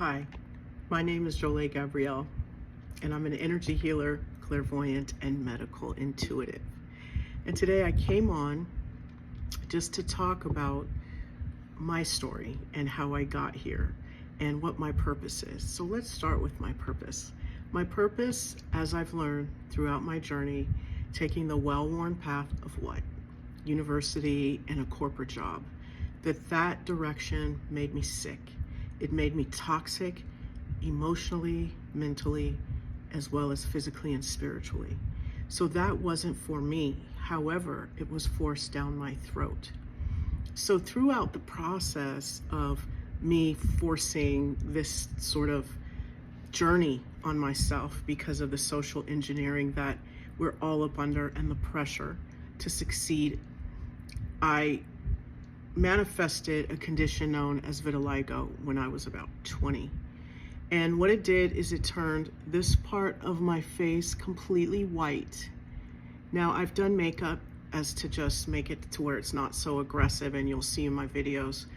Hi, my name is Jolie Gabrielle, and I'm an energy healer, clairvoyant, and medical intuitive. And today I came on just to talk about my story and how I got here and what my purpose is. So let's start with my purpose. My purpose, as I've learned throughout my journey, taking the well-worn path of what? University and a corporate job, that direction made me sick. It made me toxic emotionally, mentally, as well as physically and spiritually. So that wasn't for me. However, it was forced down my throat. So throughout the process of me forcing this sort of journey on myself because of the social engineering that we're all up under and the pressure to succeed, I manifested a condition known as vitiligo when I was about 20. And what it did is it turned this part of my face completely white. Now, I've done makeup as to just make it to where it's not so aggressive, and you'll see in my videos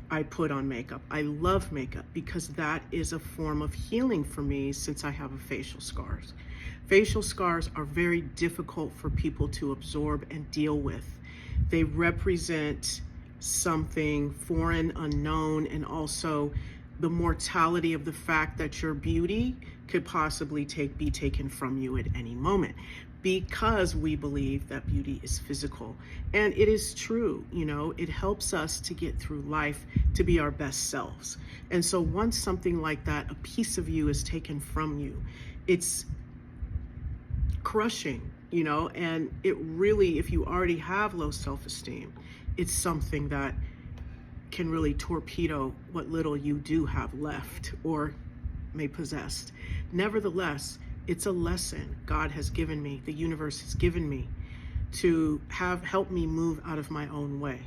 I put on makeup. I love makeup because that is a form of healing for me since I have a facial scars. Facial scars are very difficult for people to absorb and deal with. They represent something foreign, unknown, and also the mortality of the fact that your beauty could possibly be taken from you at any moment, because we believe that beauty is physical. And it is true, it helps us to get through life, to be our best selves. And so once something like that, a piece of you is taken from you, it's crushing, and it really, if you already have low self-esteem, it's something that can really torpedo what little you do have left or may possess. Nevertheless, it's a lesson God has given me, the universe has given me, to help me move out of my own way.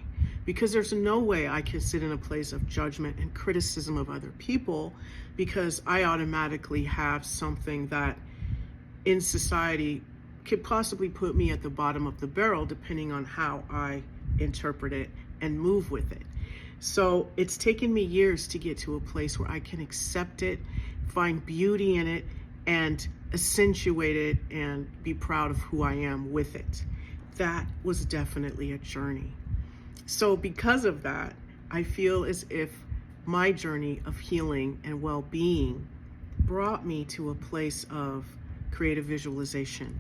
Because there's no way I can sit in a place of judgment and criticism of other people, because I automatically have something that in society could possibly put me at the bottom of the barrel, depending on how I interpret it and move with it. So it's taken me years to get to a place where I can accept it, find beauty in it, and accentuate it and be proud of who I am with it. That was definitely a journey. So because of that, I feel as if my journey of healing and well-being brought me to a place of creative visualization,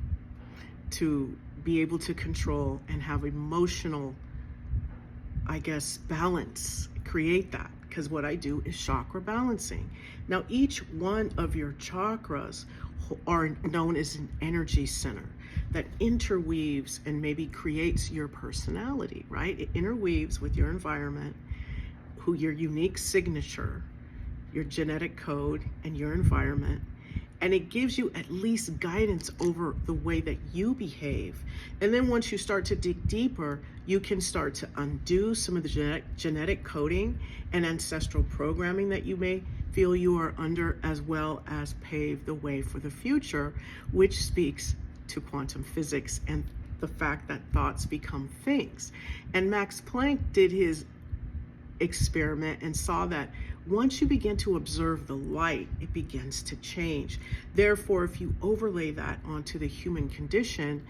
to be able to control and have emotional, balance, create that, because what I do is chakra balancing. Now, each one of your chakras are known as an energy center that interweaves and maybe creates your personality, right? It interweaves with your environment, your unique signature, your genetic code, and your environment. And it gives you at least guidance over the way that you behave. And then once you start to dig deeper, you can start to undo some of the genetic coding and ancestral programming that you may feel you are under, as well as pave the way for the future, which speaks to quantum physics and the fact that thoughts become things. And Max Planck did his experiment and saw that once you begin to observe the light, it begins to change. Therefore, if you overlay that onto the human condition,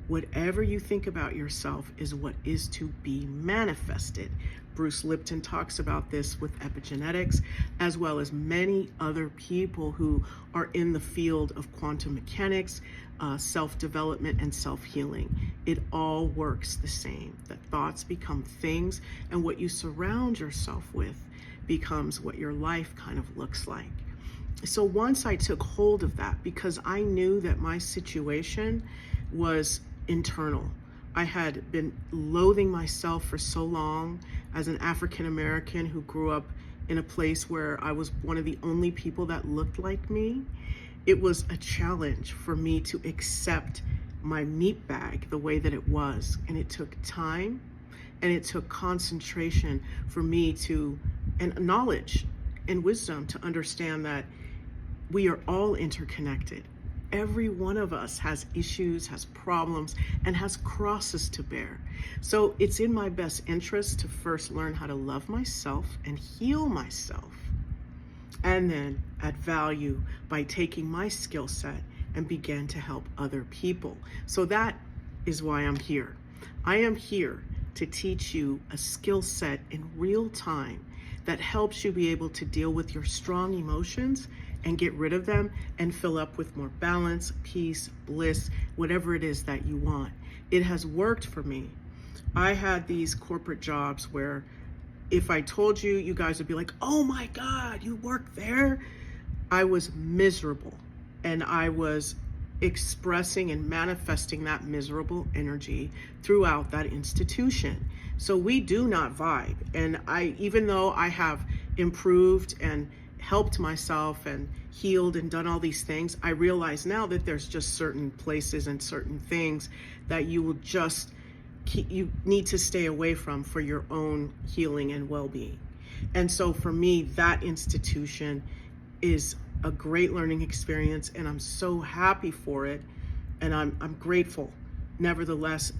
whatever you think about yourself is what is to be manifested. Bruce Lipton talks about this with epigenetics, as well as many other people who are in the field of quantum mechanics, self-development, and self-healing. It all works the same, that thoughts become things, and what you surround yourself with becomes what your life kind of looks like. So once I took hold of that, because I knew that my situation was internal. I had been loathing myself for so long as an African American who grew up in a place where I was one of the only people that looked like me. It was a challenge for me to accept my meat bag the way that it was. And it took time and it took concentration for me and knowledge and wisdom to understand that we are all interconnected. Every one of us has issues, has problems, and has crosses to bear. So it's in my best interest to first learn how to love myself and heal myself and then add value by taking my skill set and begin to help other people. So that is why I'm here. I am here to teach you a skill set in real time that helps you be able to deal with your strong emotions and get rid of them and fill up with more balance, peace, bliss, whatever it is that you want. It has worked for me. I had these corporate jobs where if I told you, you guys would be like, oh my God, you work there? I was miserable, and I was expressing and manifesting that miserable energy throughout that institution. So we do not vibe. And even though I have improved and helped myself and healed and done all these things, I realize now that there's just certain places and certain things that you need to stay away from for your own healing and well-being. And so for me, that institution is a great learning experience, and I'm so happy for it, and I'm grateful. Nevertheless,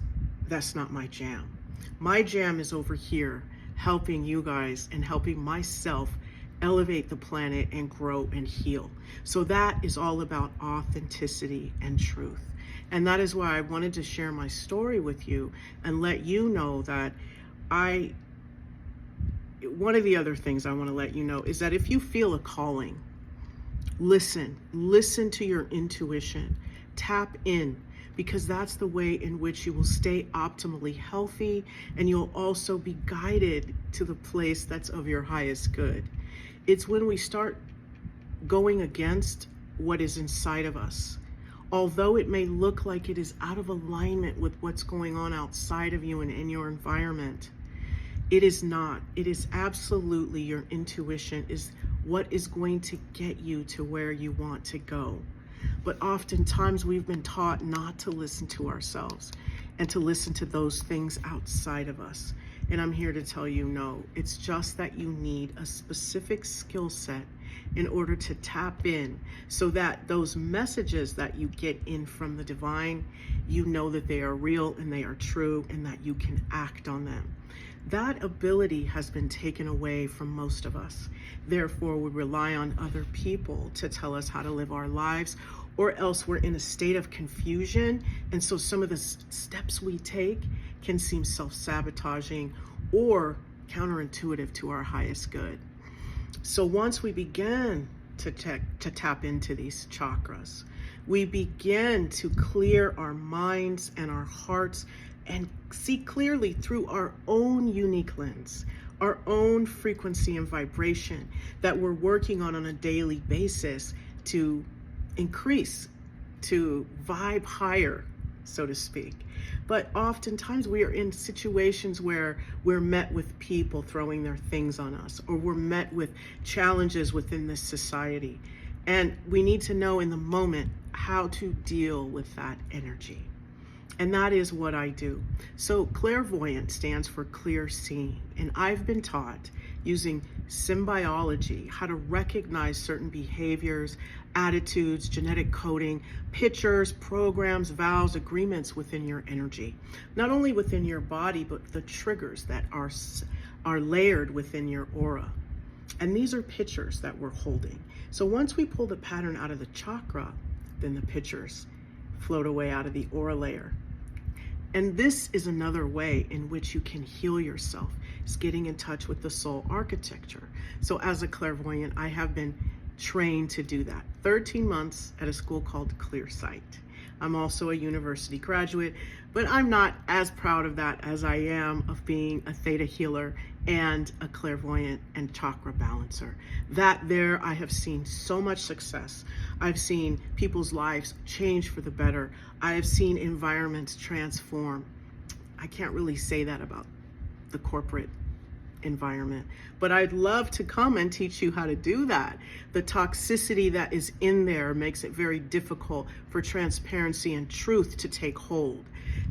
that's not my jam. My jam is over here, helping you guys and helping myself elevate the planet and grow and heal. So that is all about authenticity and truth. And that is why I wanted to share my story with you and let you know that one of the other things I want to let you know is that if you feel a calling, listen to your intuition, tap in, because that's the way in which you will stay optimally healthy, and you'll also be guided to the place that's of your highest good. It's when we start going against what is inside of us, although it may look like it is out of alignment with what's going on outside of you and in your environment, it is not. It is absolutely your intuition is what is going to get you to where you want to go. But oftentimes we've been taught not to listen to ourselves and to listen to those things outside of us. And I'm here to tell you, no, it's just that you need a specific skill set in order to tap in, so that those messages that you get in from the divine, you know that they are real and they are true and that you can act on them. That ability has been taken away from most of us. Therefore, we rely on other people to tell us how to live our lives, or else we're in a state of confusion. And so some of the steps we take can seem self-sabotaging or counterintuitive to our highest good. So once we begin to tap into these chakras, we begin to clear our minds and our hearts and see clearly through our own unique lens, our own frequency and vibration that we're working on a daily basis to increase, to vibe higher, so to speak. But oftentimes we are in situations where we're met with people throwing their things on us, or we're met with challenges within this society. And we need to know in the moment how to deal with that energy. And that is what I do. So clairvoyant stands for clear seeing. And I've been taught using symbiology how to recognize certain behaviors, attitudes, genetic coding, pictures, programs, vows, agreements within your energy. Not only within your body, but the triggers that are layered within your aura. And these are pictures that we're holding. So once we pull the pattern out of the chakra, then the pictures float away out of the aura layer. And this is another way in which you can heal yourself, is getting in touch with the soul architecture. So as a clairvoyant, I have been trained to do that. 13 months at a school called Clearsight. I'm also a university graduate, but I'm not as proud of that as I am of being a theta healer and a clairvoyant and chakra balancer. That there, I have seen so much success. I've seen people's lives change for the better. I have seen environments transform. I can't really say that about the corporate environment, but I'd love to come and teach you how to do that. The toxicity that is in there makes it very difficult for transparency and truth to take hold.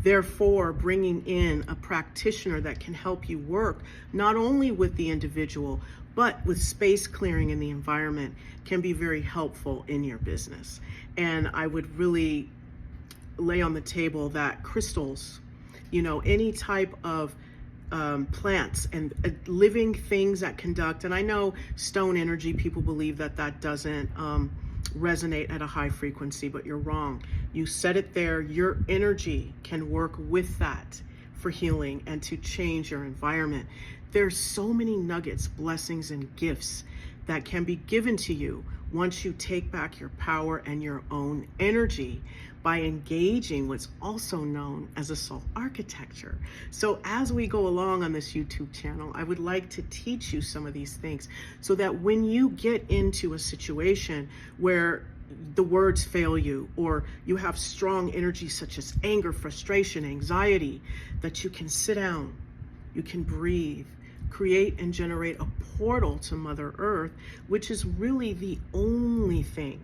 Therefore, bringing in a practitioner that can help you work not only with the individual, but with space clearing in the environment can be very helpful in your business. And I would really lay on the table that crystals, any type of plants and living things that conduct. And I know stone energy, people believe that that doesn't resonate at a high frequency, but you're wrong. You set it there, your energy can work with that for healing and to change your environment. There's so many nuggets, blessings, and gifts that can be given to you once you take back your power and your own energy by engaging what's also known as a soul architecture. So as we go along on this YouTube channel, I would like to teach you some of these things so that when you get into a situation where the words fail you, or you have strong energy such as anger, frustration, anxiety, that you can sit down, you can breathe, create and generate a portal to Mother Earth, which is really the only thing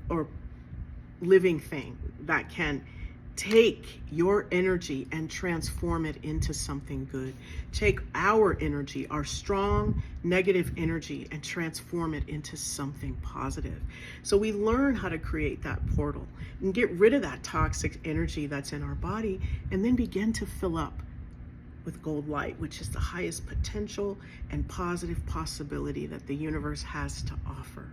or living thing that can take your energy and transform it into something good. Take our energy, our strong negative energy, and transform it into something positive. So we learn how to create that portal and get rid of that toxic energy that's in our body, and then begin to fill up with gold light, which is the highest potential and positive possibility that the universe has to offer.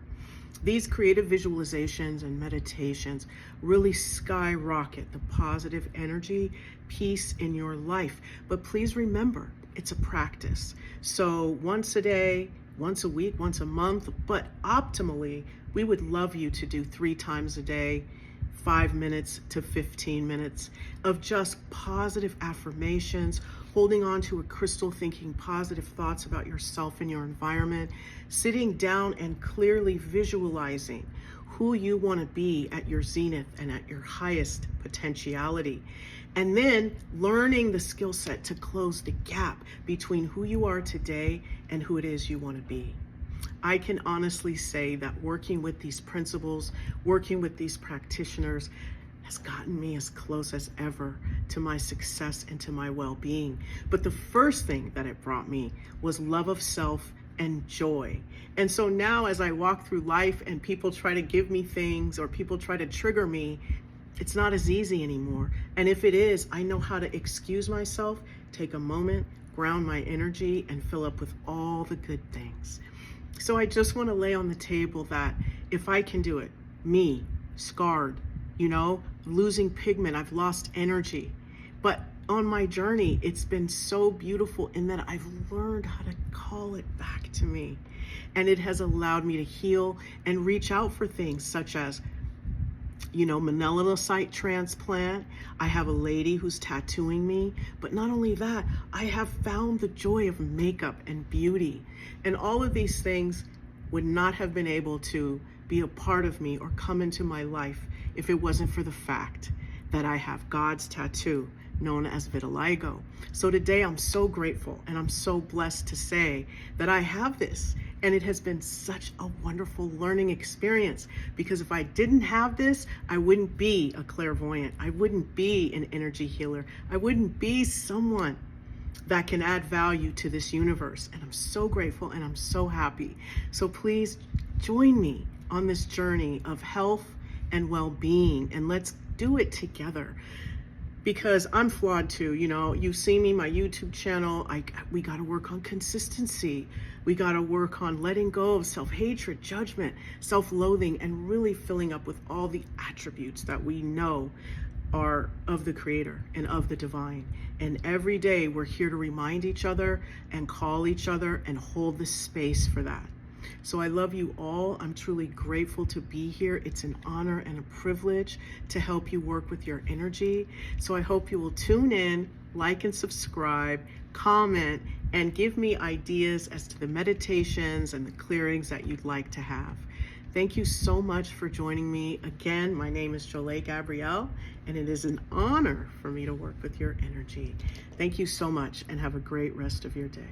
These creative visualizations and meditations really skyrocket the positive energy, peace in your life. But please remember, it's a practice. So once a day, once a week, once a month, but optimally, we would love you to do 3 times a day, 5 minutes to 15 minutes of just positive affirmations, holding on to a crystal, thinking positive thoughts about yourself and your environment, sitting down and clearly visualizing who you want to be at your zenith and at your highest potentiality. And then learning the skill set to close the gap between who you are today and who it is you want to be. I can honestly say that working with these principles, working with these practitioners, has gotten me as close as ever to my success and to my well-being. But the first thing that it brought me was love of self and joy. And so now as I walk through life and people try to give me things or people try to trigger me, it's not as easy anymore. And if it is, I know how to excuse myself, take a moment, ground my energy, and fill up with all the good things. So I just want to lay on the table that if I can do it, me, scarred, losing pigment, I've lost energy. But on my journey, it's been so beautiful in that I've learned how to call it back to me. And it has allowed me to heal and reach out for things such as, melanocyte transplant. I have a lady who's tattooing me. But not only that, I have found the joy of makeup and beauty. And all of these things would not have been able to be a part of me or come into my life if it wasn't for the fact that I have God's tattoo known as vitiligo. So today I'm so grateful and I'm so blessed to say that I have this, and it has been such a wonderful learning experience, because if I didn't have this, I wouldn't be a clairvoyant, I wouldn't be an energy healer, I wouldn't be someone that can add value to this universe. And I'm so grateful and I'm so happy. So please join me on this journey of health and well-being, and let's do it together, because I'm flawed too. You see me, my YouTube channel, we got to work on consistency. We got to work on letting go of self-hatred, judgment, self-loathing, and really filling up with all the attributes that we know are of the Creator and of the divine. And every day we're here to remind each other and call each other and hold the space for that. So I love you all. I'm truly grateful to be here. It's an honor and a privilege to help you work with your energy. So I hope you will tune in, like and subscribe, comment, and give me ideas as to the meditations and the clearings that you'd like to have. Thank you so much for joining me. Again, my name is Jolie Gabrielle, and it is an honor for me to work with your energy. Thank you so much, and have a great rest of your day.